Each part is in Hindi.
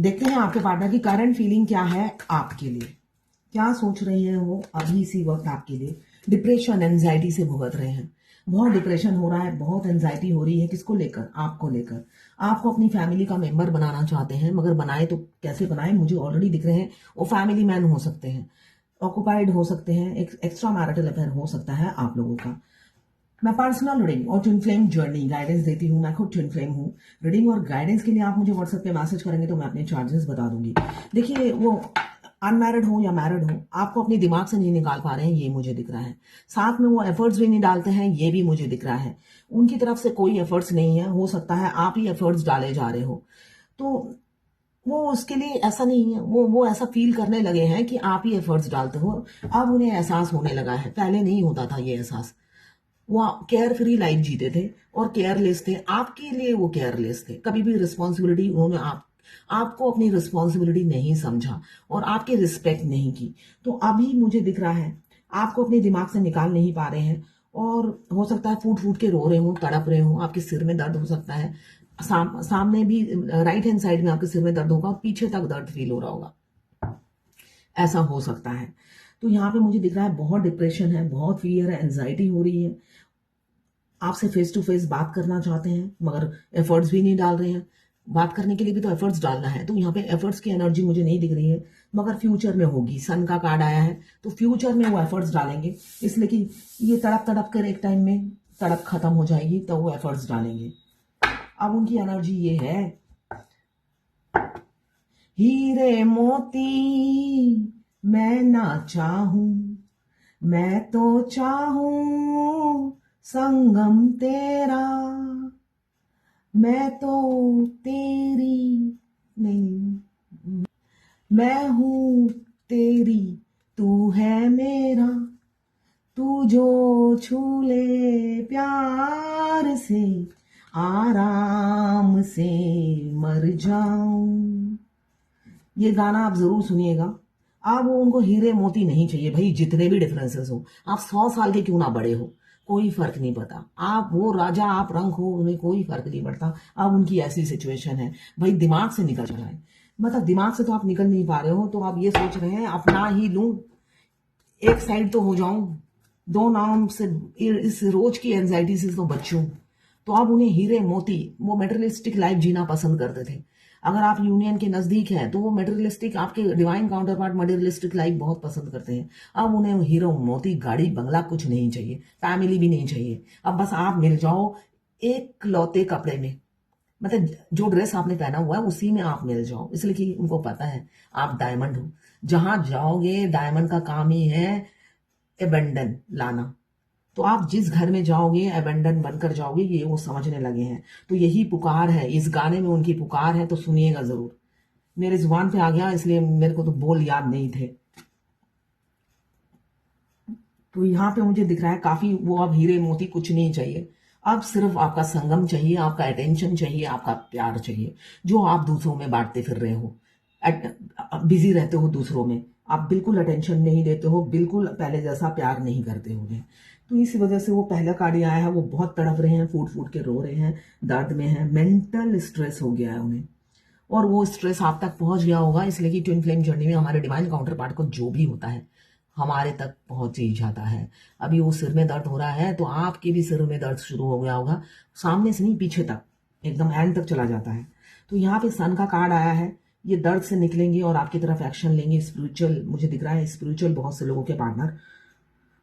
देखते हैं आपके पार्टनर की करंट फीलिंग क्या है आपके लिए, क्या सोच रहे हैं वो अभी इसी वक्त आपके लिए। डिप्रेशन एंजाइटी से भुगत रहे हैं, बहुत डिप्रेशन हो रहा है, बहुत एंजाइटी हो रही है। किसको लेकर? आपको लेकर। आपको अपनी फैमिली का मेंबर बनाना चाहते हैं, मगर बनाए तो कैसे बनाए? मुझे ऑलरेडी दिख रहे हैं वो फैमिली मैन हो सकते हैं, ऑक्युपाइड हो सकते हैं, एक एक्स्ट्रा मैरिटल अफेयर हो सकता है आप लोगों का। मैं पर्सनल रीडिंग और ट्विन फ्लेम जर्नी गाइडेंस देती हूँ। मैं खुद ट्विन फ्लेम हूँ। रीडिंग और गाइडेंस के लिए आप मुझे व्हाट्सएप पे मैसेज करेंगे तो मैं अपने चार्जेस बता दूंगी। देखिए, वो अनमैरिड हो या मैरिड हो, आपको अपने दिमाग से नहीं निकाल पा रहे हैं, ये मुझे दिख रहा है। साथ में वो एफर्ट्स भी नहीं डालते हैं, ये भी मुझे दिख रहा है। उनकी तरफ से कोई एफर्ट्स नहीं है, हो सकता है आप ही एफर्ट्स डाले जा रहे हो। तो वो उसके लिए ऐसा नहीं है, वो ऐसा फील करने लगे हैं कि आप ही एफर्ट्स डालते हो। अब उन्हें एहसास होने लगा है, पहले नहीं होता था ये एहसास। वो केयर फ्री लाइफ जीते थे और केयरलेस थे, आपके लिए वो केयरलेस थे। कभी भी रिस्पॉन्सिबिलिटी उन्होंने आपको अपनी रिस्पॉन्सिबिलिटी नहीं समझा और आपकी रिस्पेक्ट नहीं की। तो अभी मुझे दिख रहा है आपको अपने दिमाग से निकाल नहीं पा रहे हैं, और हो सकता है फूट फूट के रो रहे हो, तड़प रहे हो, आपके सिर में दर्द हो सकता है। सामने भी राइट हैंड साइड में आपके सिर में दर्द होगा, पीछे तक दर्द फील हो रहा होगा, ऐसा हो सकता है। तो यहाँ पे मुझे दिख रहा है बहुत डिप्रेशन है, बहुत फियर है, एंजाइटी हो रही है। आपसे फेस टू फेस बात करना चाहते हैं, मगर एफर्ट्स भी नहीं डाल रहे हैं। बात करने के लिए भी तो एफर्ट्स डालना है, तो यहाँ पे एफर्ट्स की एनर्जी मुझे नहीं दिख रही है, मगर फ्यूचर में होगी। सन का कार्ड आया है, तो फ्यूचर में वो एफर्ट्स डालेंगे, इसलिए कि ये तड़प तड़प कर एक टाइम में तड़प खत्म हो जाएगी, तो वो एफर्ट्स डालेंगे। अब उनकी एनर्जी ये है, हीरे मोती मैं ना चाहूं, मैं तो चाहूं संगम तेरा, मैं तो तेरी नहीं, मैं हूं तेरी, तू है मेरा, तू जो छू ले प्यार से, आराम से मर जाऊं। ये गाना आप जरूर सुनिएगा। आप वो उनको हीरे मोती नहीं चाहिए भाई, जितने भी डिफरेंसेस हो, आप 100 साल के क्यों ना बड़े हो, कोई फर्क नहीं पड़ता। आप वो राजा, आप रंग हो, उन्हें कोई फर्क नहीं पड़ता। अब उनकी ऐसी सिचुएशन है भाई, दिमाग से निकल रहा है। मतलब दिमाग से तो आप निकल नहीं पा रहे हो, तो आप ये सोच रहे हैं अपना ही लूं, एक साइड तो हो जाऊं, दो नाम से इस रोज की एंजाइटी से तो बचूं। तो अब उन्हें हीरे मोती, वो मेटेरियलिस्टिक लाइफ जीना पसंद करते थे। अगर आप यूनियन के नजदीक हैं तो वो मेटेरियलिस्टिक, आपके divine counter part materialistic life बहुत पसंद करते हैं। अब उन्हें हीरो मोती गाड़ी बंगला कुछ नहीं चाहिए, फैमिली भी नहीं चाहिए। अब बस आप मिल जाओ एक लौते कपड़े में, मतलब जो ड्रेस आपने पहना हुआ है उसी में आप मिल जाओ, इसलिए कि उनको पता है आप डायमंड हो। जहां जाओगे डायमंड का काम ही है एबंडन लाना। तो आप जिस घर में जाओगे एबंडन बनकर जाओगे, ये वो समझने लगे हैं। तो यही पुकार है, इस गाने में उनकी पुकार है, तो सुनिएगा जरूर। मेरे जुबान पे आ गया इसलिए मेरे को तो बोल याद नहीं थे। तो यहाँ पे मुझे दिख रहा है काफी, वो अब हीरे मोती कुछ नहीं चाहिए, अब सिर्फ आपका संगम चाहिए, आपका अटेंशन चाहिए, आपका प्यार चाहिए, जो आप दूसरों में बांटते फिर रहे हो। बिजी रहते हो दूसरों में, आप बिल्कुल अटेंशन नहीं देते हो, बिल्कुल पहले जैसा प्यार नहीं करते हो उन्हें। तो इसी वजह से वो पहला कार्ड आया है, वो बहुत तड़प रहे हैं, फूट फूट के रो रहे हैं, दर्द में है, मेंटल स्ट्रेस हो गया है उन्हें, और वो स्ट्रेस आप तक पहुंच गया होगा, इसलिए कि ट्विन फ्लेम जर्नी में हमारे डिवाइन काउंटर पार्ट को जो भी होता है हमारे तक पहुंच ही जाता है। अभी वो सिर में दर्द हो रहा है, तो आपके भी सिर में दर्द शुरू हो गया होगा, सामने से नहीं पीछे तक, एकदम एंड तक चला जाता है। तो यहाँ पे सन का कार्ड आया है, ये दर्द से निकलेंगे और आपकी तरफ एक्शन लेंगे। स्पिरिचुअल मुझे दिख रहा है, स्पिरिचुअल बहुत से लोगों के पार्टनर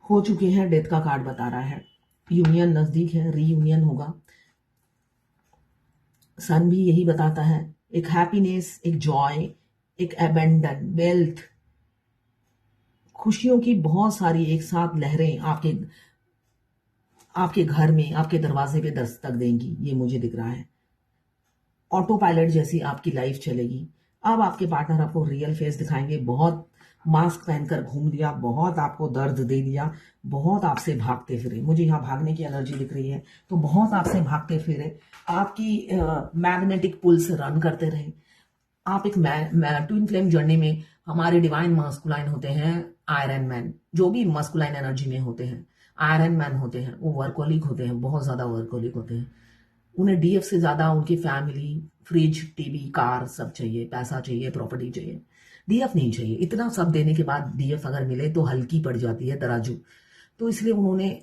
हो चुके हैं, डेथ का कार्ड बता रहा है। यूनियन नजदीक है, रीयूनियन होगा। सन भी यही बताता है, एक हैप्पीनेस, एक जॉय, एक अबेंडन वेल्थ, खुशियों की बहुत सारी एक साथ लहरें आपके घर में, आपके दरवाजे पे दस्तक देंगी, ये मुझे दिख रहा है। ऑटो पायलट जैसी आपकी लाइफ चलेगी। अब आपके पार्टनर आपको रियल फेस दिखाएंगे, बहुत मास्क पहनकर घूम लिया, बहुत आपको दर्द दे दिया, बहुत आपसे भागते फिरे, मुझे यहाँ भागने की एनर्जी दिख रही है, तो बहुत आपसे भागते फिरे, आपकी मैग्नेटिक पुल से रन करते रहे। आप एक ट्विन फ्लेम जर्नी में हमारे डिवाइन मस्कुलाइन होते हैं, आयरन मैन, जो भी मस्कुलाइन एनर्जी में होते हैं आयरन मैन होते हैं, वो वर्कोलिक होते हैं, बहुत ज्यादा वर्कोलिक होते हैं। उन्हें डीएफ से ज्यादा उनकी फैमिली, फ्रिज, टीवी, कार सब चाहिए, पैसा चाहिए, प्रॉपर्टी चाहिए। डीएफ नहीं चाहिए। इतना सब देने के बाद डीएफ अगर मिले तो हल्की पड़ जाती है तराजू। तो इसलिए उन्होंने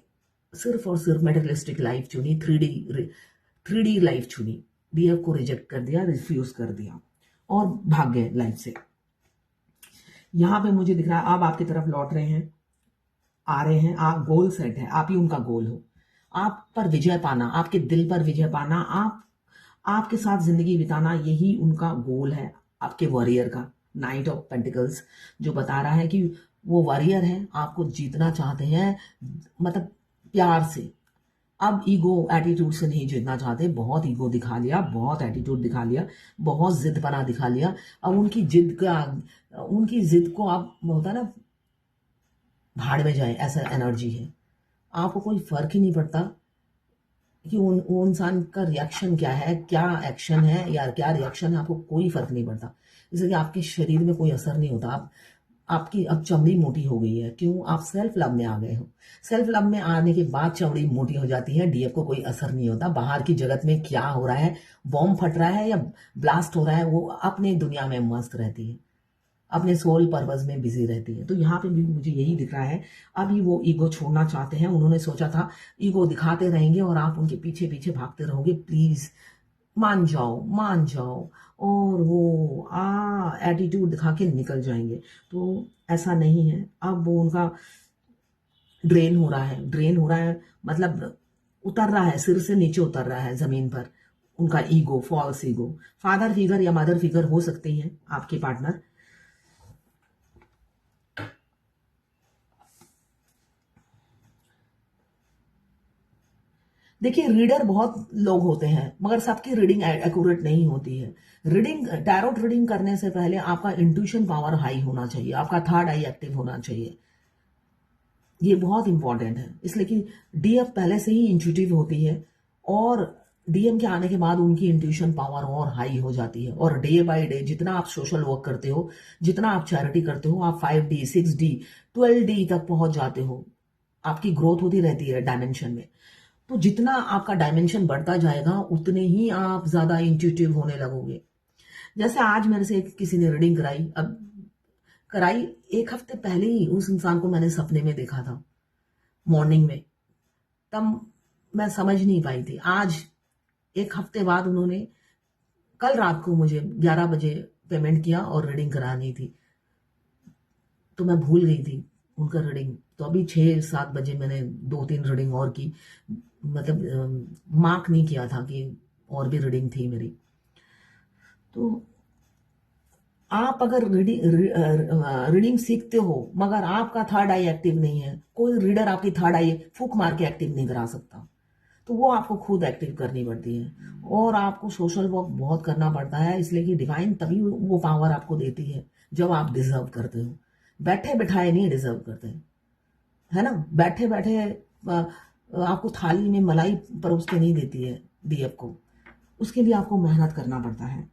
सिर्फ और सिर्फ मेटेरियलिस्टिक लाइफ चुनी, थ्री डी लाइफ चुनी। डीएफ को रिजेक्ट कर दिया, रिफ्यूज कर दिया और भाग गए लाइफ से। यहां पे मुझे दिख रहा है आप आपकी तरफ लौट रहे हैं, आ रहे हैं, आप गोल सेट है, आप ही उनका गोल हो। आप पर विजय पाना, आपके दिल पर विजय पाना, आपके साथ जिंदगी बिताना, यही उनका गोल है आपके वॉरियर का। नाइट ऑफ पेंटिकल्स जो बता रहा है कि वो वॉरियर है, आपको जीतना चाहते हैं, मतलब प्यार से। अब ईगो एटीट्यूड से नहीं जीतना चाहते। बहुत ईगो दिखा लिया, बहुत एटीट्यूड दिखा लिया, बहुत जिदपना दिखा लिया। अब उनकी जिद को आप, होता है ना, भाड़ में जाए, ऐसा एनर्जी है। आपको कोई फर्क ही नहीं पड़ता कि वो इंसान का रिएक्शन क्या है, क्या एक्शन है या क्या रिएक्शन है, आपको कोई फर्क नहीं पड़ता। इसलिए आपके शरीर में कोई असर नहीं होता। आपकी अब चमड़ी मोटी हो गई है। क्यों? आप सेल्फ लव में आ गए हो। सेल्फ लव में आने के बाद चमड़ी मोटी हो जाती है। डीएफ को कोई असर नहीं होता। बाहर की जगत में क्या हो रहा है, बॉम्ब फट रहा है या ब्लास्ट हो रहा है, वो अपने दुनिया में मस्त रहती है, अपने सोल पर्पज में बिजी रहती है। तो यहाँ पे भी मुझे यही दिख रहा है। अभी वो ईगो छोड़ना चाहते हैं। उन्होंने सोचा था ईगो दिखाते रहेंगे और आप उनके पीछे पीछे भागते रहोगे, प्लीज मान जाओ, मान जाओ, और वो एटीट्यूड दिखा के निकल जाएंगे। तो ऐसा नहीं है। अब वो उनका ड्रेन हो रहा है, ड्रेन हो रहा है, मतलब उतर रहा है, सिर से नीचे उतर रहा है जमीन पर उनका ego, false ego. Father figure या मदर फिगर हो सकती हैं आपके पार्टनर। देखिए, रीडर बहुत लोग होते हैं मगर सबकी रीडिंग एक्यूरेट नहीं होती है। टैरोट रीडिंग करने से पहले आपका इंट्यूशन पावर हाई होना चाहिए, आपका थर्ड आई एक्टिव होना चाहिए। ये बहुत इंपॉर्टेंट है, इसलिए कि डीएफ पहले से ही इंट्यूटिव होती है और डीएम के आने के बाद उनकी इंट्यूशन पावर और हाई हो जाती है। और डे बाय डे जितना आप सोशल वर्क करते हो, जितना आप चैरिटी करते हो, आप 5D, 6D, 12D तक पहुंच जाते हो। आपकी ग्रोथ होती रहती है डायमेंशन में। तो जितना आपका डायमेंशन बढ़ता जाएगा उतने ही आप ज्यादा इंट्यूटिव होने लगोगे। जैसे आज मेरे से किसी ने रीडिंग कराई, 1 हफ्ते पहले ही उस इंसान को मैंने सपने में देखा था, मॉर्निंग में। तब मैं समझ नहीं पाई थी। आज 1 हफ्ते बाद उन्होंने कल रात को मुझे 11 बजे पेमेंट किया और रीडिंग करानी थी। तो मैं भूल गई थी उनका रीडिंग। तो अभी 6-7 बजे मैंने 2-3 रीडिंग और की, मतलब मार्क नहीं किया था कि और भी रीडिंग थी मेरी। तो आप अगर रीडिंग सीखते हो मगर आपका थर्ड आई एक्टिव नहीं है, कोई रीडर आपकी थर्ड आई फूक मार के एक्टिव नहीं करा सकता। तो वो आपको खुद एक्टिव करनी पड़ती है और आपको सोशल वर्क बहुत करना पड़ता है। इसलिए कि डिवाइन तभी वो पावर आपको देती है जब आप डिजर्व करते हो। बैठे बिठाए नहीं डिजर्व करते, है ना। बैठे बैठे आपको थाली में मलाई परोस के नहीं देती है डीएफ को, उसके लिए आपको मेहनत करना पड़ता है।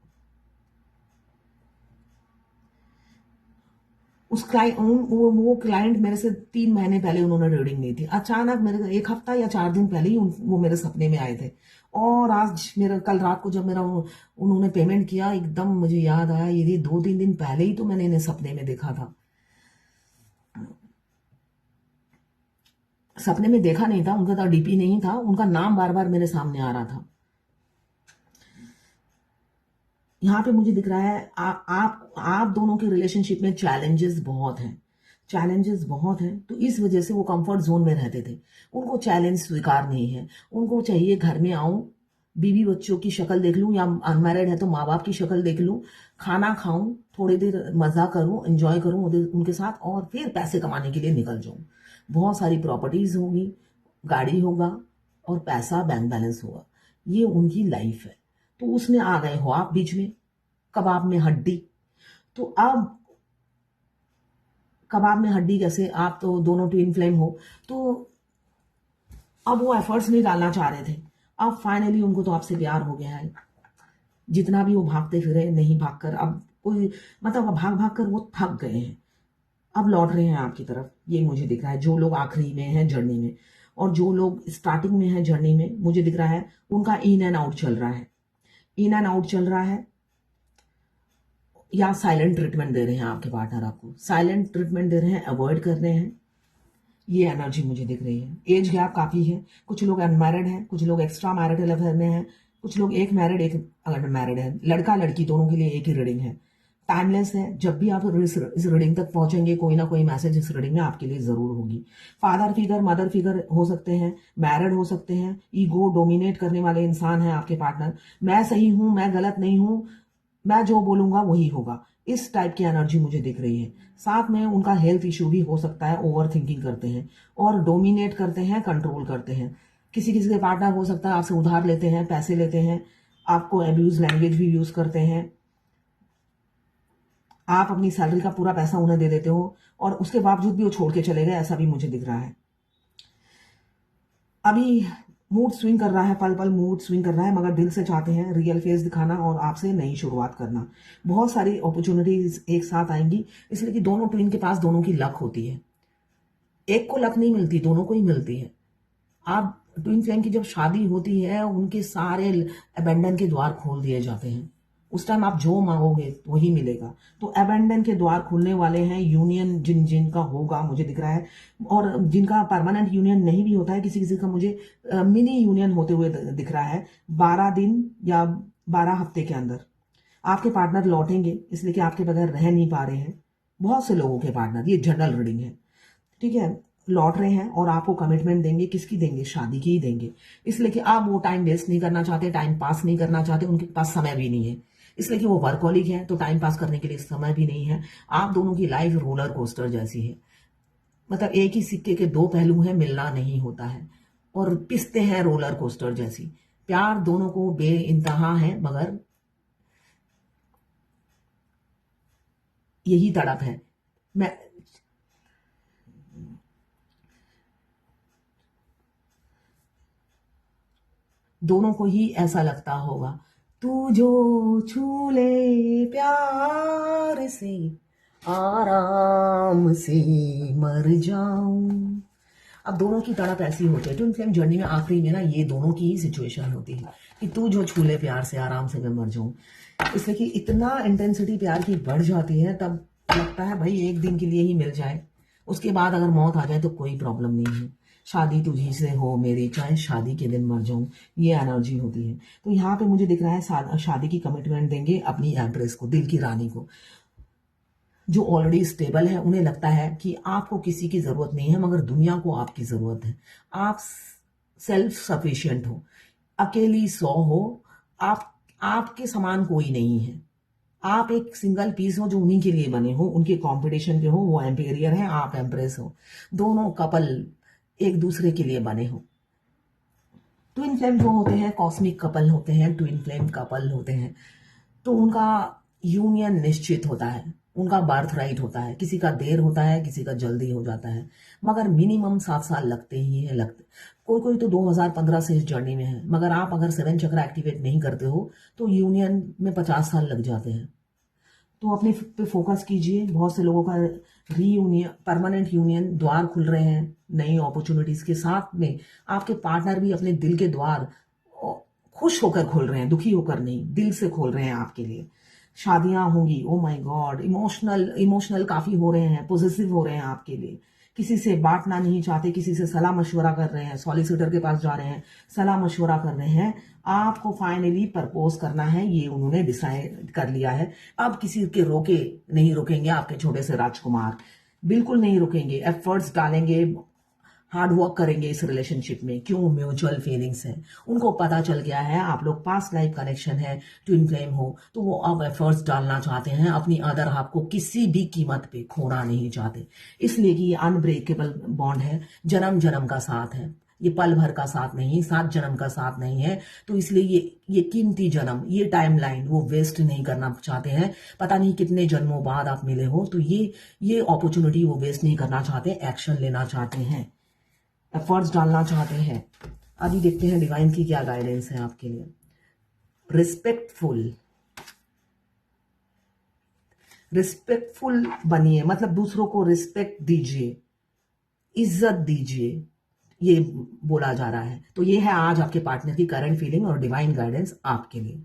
वो क्लाइंट मेरे से 3 महीने पहले उन्होंने रीडिंग ली थी। अचानक मेरे 1 हफ्ता या 4 दिन पहले ही वो मेरे सपने में आए थे। और आज कल रात को जब मेरा उन्होंने पेमेंट किया, एकदम मुझे याद आया ये 2-3 दिन पहले ही तो मैंने इन्हें सपने में देखा था। सपने में देखा नहीं था, उनका तो डीपी नहीं था, उनका नाम बार बार मेरे सामने आ रहा था। यहाँ पे मुझे दिख रहा है आप दोनों के रिलेशनशिप में चैलेंजेस बहुत हैं, चैलेंजेस बहुत हैं। तो इस वजह से वो कंफर्ट जोन में रहते थे। उनको चैलेंज स्वीकार नहीं है। उनको चाहिए घर में आऊं, बीवी बच्चों की शक्ल देख लूं, या अनमैरिड है तो माँ बाप की शक्ल देख लूं, खाना खाऊं, थोड़ी देर मजा करूं, एंजॉय करूं उनके साथ, और फिर पैसे कमाने के लिए निकल जाऊं। बहुत सारी प्रॉपर्टीज होगी, गाड़ी होगा और पैसा बैंक बैलेंस होगा। ये उनकी लाइफ है। तो उसमें आ गए हो आप बीच में, कबाब में हड्डी। तो अब कबाब में हड्डी कैसे, आप तो दोनों ट्विन फ्लेम हो। तो अब वो एफर्ट्स नहीं डालना चाह रहे थे। अब फाइनली उनको तो आपसे प्यार हो गया है। जितना भी वो भागते फिरे, नहीं भागकर अब कोई, मतलब भाग भाग कर वो थक गए हैं। अब लौट रहे हैं आपकी तरफ, ये मुझे दिख रहा है, जो लोग आखिरी में हैं जर्नी में। और जो लोग स्टार्टिंग में है जर्नी में, मुझे दिख रहा है उनका इन एंड आउट चल रहा है, इन एंड आउट चल रहा है, या साइलेंट ट्रीटमेंट दे रहे हैं आपके पार्टनर आपको, साइलेंट ट्रीटमेंट दे रहे हैं, अवॉइड कर रहे हैं, ये एनर्जी मुझे दिख रही है। एज गैप काफी है, कुछ लोग अनमैरिड हैं, कुछ लोग एक्स्ट्रा मैरिटल अफेयर में हैं, कुछ लोग एक मैरिड एक अनमैरिड है, लड़का लड़की दोनों के लिए एक ही रीडिंग है, टाइमलेस है। जब भी आप इस रीडिंग तक पहुंचेंगे कोई ना कोई मैसेज इस रीडिंग में आपके लिए जरूर होगी। फादर फिगर मदर फिगर हो सकते हैं, मैरिड हो सकते हैं, ईगो डोमिनेट करने वाले इंसान हैं आपके पार्टनर, मैं सही हूं मैं गलत नहीं हूं, मैं जो बोलूंगा वही होगा, इस टाइप की एनर्जी मुझे दिख रही है। साथ में उनका हेल्थ इशू भी हो सकता है, ओवर थिंकिंग करते हैं और डोमिनेट करते हैं, कंट्रोल करते हैं। किसी किसी के पार्टनर हो सकता है आपसे उधार लेते हैं, पैसे लेते हैं, आपको एब्यूज लैंग्वेज भी यूज करते हैं, आप अपनी सैलरी का पूरा पैसा उन्हें दे देते हो और उसके बावजूद भी वो छोड़ के चले गए, ऐसा भी मुझे दिख रहा है। अभी मूड स्विंग कर रहा है, पल पल मूड स्विंग कर रहा है, मगर दिल से चाहते हैं रियल फेस दिखाना और आपसे नई शुरुआत करना। बहुत सारी अपॉर्चुनिटीज एक साथ आएंगी, इसलिए कि दोनों ट्विन के पास दोनों की लक होती है, एक को लक नहीं मिलती, दोनों को ही मिलती है। आप ट्विन फ्लेम की जब शादी होती है उनके सारे अबेंडन के द्वार खोल दिए जाते हैं, उस टाइम आप जो मांगोगे वही मिलेगा। तो अबेंडन के द्वार खुलने वाले हैं, यूनियन जिन जिनका होगा मुझे दिख रहा है, और जिनका परमानेंट यूनियन नहीं भी होता है, किसी किसी का मुझे मिनी यूनियन होते हुए दिख रहा है। 12 दिन या 12 हफ्ते के अंदर आपके पार्टनर लौटेंगे, इसलिए कि आपके बगैर रह नहीं पा रहे हैं। बहुत से लोगों के पार्टनर, ये जनरल रीडिंग है, ठीक है, लौट रहे हैं और आपको कमिटमेंट देंगे, किसकी देंगे, शादी की ही देंगे। इसलिए कि आप वो टाइम वेस्ट नहीं करना चाहते, टाइम पास नहीं करना चाहते, उनके पास समय भी नहीं है, इसलिए कि वो वर्कहोलिक है, तो टाइम पास करने के लिए समय भी नहीं है। आप दोनों की लाइफ रोलर कोस्टर जैसी है, मतलब एक ही सिक्के के दो पहलू हैं, मिलना नहीं होता है, और पिसते हैं रोलर कोस्टर जैसी। प्यार दोनों को बे इंतहा है, मगर यही तड़प है। मैं दोनों को ही ऐसा लगता होगा, तू जो छू ले प्यार से आराम से मर जाऊं। अब दोनों की तड़प ऐसी होती है ट्विन फ्लेम जर्नी में, आखिरी में ना ये दोनों की ही सिचुएशन होती है कि तू जो छू ले प्यार से आराम से मैं मर जाऊं। इसलिए कि इतना इंटेंसिटी प्यार की बढ़ जाती है, तब लगता है भाई एक दिन के लिए ही मिल जाए, उसके बाद अगर मौत आ जाए तो कोई प्रॉब्लम नहीं है, शादी तुझी से हो मेरी, चाहे शादी के दिन मर जाऊं, ये एनर्जी होती है। तो यहाँ पे मुझे दिख रहा है शादी की कमिटमेंट देंगे अपनी एम्प्रेस को, दिल की रानी को, जो ऑलरेडी स्टेबल है। उन्हें लगता है कि आपको किसी की जरूरत नहीं है, मगर दुनिया को आपकी जरूरत है। आप सेल्फ सफिशिएंट हो, अकेली 100 हो, आप आपके समान कोई नहीं है, आप एक सिंगल पीस हो जो उन्हीं के लिए बने हो, उनके कंपटीशन के हो, वो एम्पेरियर है, आप एम्प्रेस हो, दोनों कपल एक दूसरे के लिए बने हो। ट्विन फ्लेम जो होते हैं कॉस्मिक कपल होते हैं, ट्विन फ्लेम कपल होते हैं, तो उनका यूनियन निश्चित होता है, उनका बर्थ राइट होता है, किसी का देर होता है, किसी का जल्दी हो जाता है, मगर मिनिमम 7 साल लगते ही है, लगते। कोई कोई तो 2015 से इस जर्नी में है, मगर आप अगर 7 चक्र एक्टिवेट नहीं करते हो तो यूनियन में 50 साल लग जाते हैं। तो अपने पे फोकस कीजिए। बहुत से लोगों का रीयूनियन, परमानेंट यूनियन, द्वार खुल रहे हैं नई अपॉर्चुनिटीज के साथ में। आपके पार्टनर भी अपने दिल के द्वार खुश होकर खोल रहे हैं, दुखी होकर नहीं, दिल से खोल रहे हैं आपके लिए। शादियां होंगी, oh my God, emotional emotional काफी हो रहे हैं, पॉजिटिव हो रहे हैं आपके लिए, किसी से बांटना नहीं चाहते, किसी से सलाह मशवरा कर रहे हैं, सॉलिसिटर के पास जा रहे हैं, सलाह मशवरा कर रहे हैं। आपको फाइनली प्रपोज करना है, ये उन्होंने डिसाइड कर लिया है। अब किसी के रोके नहीं रुकेंगे, आपके छोटे से राजकुमार बिल्कुल नहीं रुकेंगे, एफर्ट्स डालेंगे, हार्ड वर्क करेंगे इस रिलेशनशिप में। क्यों? म्यूचुअल फीलिंग्स है, उनको पता चल गया है आप लोग पास्ट लाइफ कनेक्शन है, ट्विन फ्लेम हो, तो वो अब एफर्ट्स डालना चाहते हैं, अपनी अदर हाफ को किसी भी कीमत पे खोना नहीं चाहते, इसलिए कि ये अनब्रेकेबल बॉन्ड है, जन्म जन्म का साथ है, ये पल भर का साथ नहीं, 7 जन्म का साथ नहीं है। तो इसलिए ये कीमती जन्म, ये टाइमलाइन वो वेस्ट नहीं करना चाहते हैं। पता नहीं कितने जन्मों बाद आप मिले हो, तो ये अपॉर्चुनिटी वो वेस्ट नहीं करना चाहते, एक्शन लेना चाहते हैं, एफर्ट्स डालना चाहते हैं। अभी देखते हैं डिवाइन की क्या गाइडेंस है आपके लिए। रिस्पेक्टफुल बनिए, मतलब दूसरों को रिस्पेक्ट दीजिए, इज्जत दीजिए, ये बोला जा रहा है। तो ये है आज आपके पार्टनर की करंट फीलिंग और डिवाइन गाइडेंस आपके लिए।